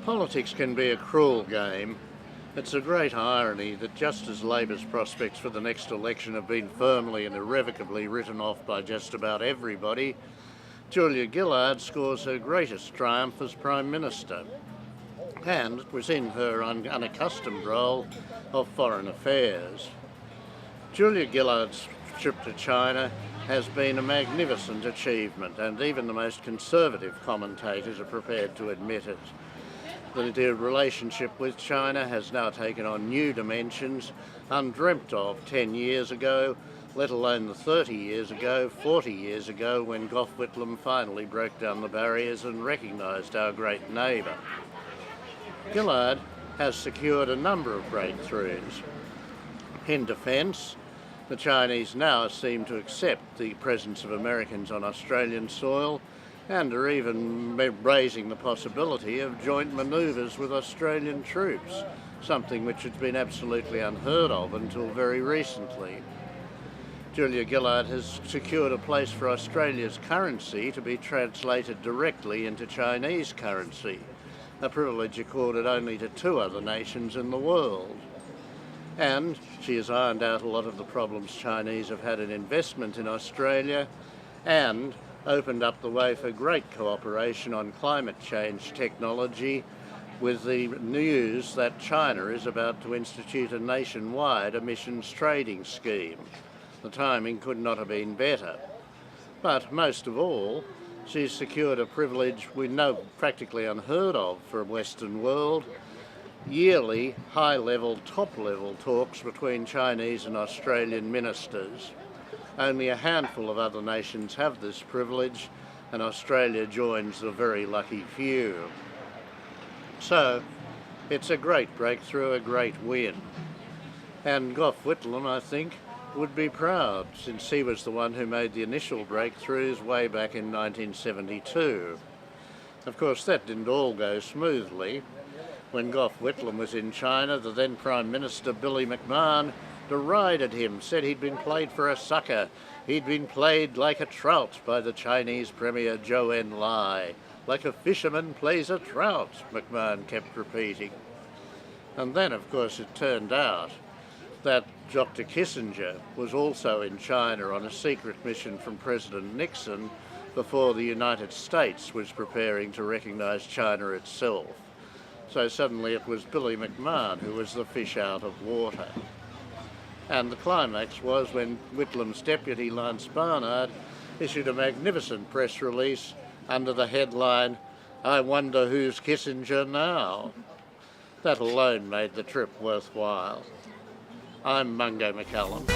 Politics can be a cruel game. It's a great irony that just as Labor's prospects for the next election have been firmly and irrevocably written off by just about everybody, Julia Gillard scores her greatest triumph as Prime Minister. And it was in her unaccustomed role of foreign affairs. Julia Gillard's trip to China has been a magnificent achievement, and even the most conservative commentators are prepared to admit it. The relationship with China has now taken on new dimensions, undreamt of 10 years ago, let alone the 30 years ago, 40 years ago, when Gough Whitlam finally broke down the barriers and recognised our great neighbour. Gillard has secured a number of breakthroughs. In defence, the Chinese now seem to accept the presence of Americans on Australian soil and are even raising the possibility of joint manoeuvres with Australian troops, something which had been absolutely unheard of until very recently. Julia Gillard has secured a place for Australia's currency to be translated directly into Chinese currency, a privilege accorded only to 2 other nations in the world. And she has ironed out a lot of the problems Chinese have had in investment in Australia, and opened up the way for great cooperation on climate change technology, with the news that China is about to institute a nationwide emissions trading scheme. The timing could not have been better. But most of all, she's secured a privilege we know practically unheard of for a Western world: yearly high-level, top-level talks between Chinese and Australian ministers. Only a handful of other nations have this privilege, and Australia joins the very lucky few. So, it's a great breakthrough, a great win. And Gough Whitlam, I think, would be proud, since he was the one who made the initial breakthroughs way back in 1972. Of course, that didn't all go smoothly. When Gough Whitlam was in China, the then Prime Minister Billy McMahon derided him, said he'd been played for a sucker. He'd been played like a trout by the Chinese Premier Zhou Enlai. Like a fisherman plays a trout, McMahon kept repeating. And then, of course, it turned out that Dr. Kissinger was also in China on a secret mission from President Nixon before the United States was preparing to recognise China itself. So suddenly it was Billy McMahon who was the fish out of water. And the climax was when Whitlam's deputy, Lance Barnard, issued a magnificent press release under the headline, "I wonder who's Kissinger now?" That alone made the trip worthwhile. I'm Mungo McCallum.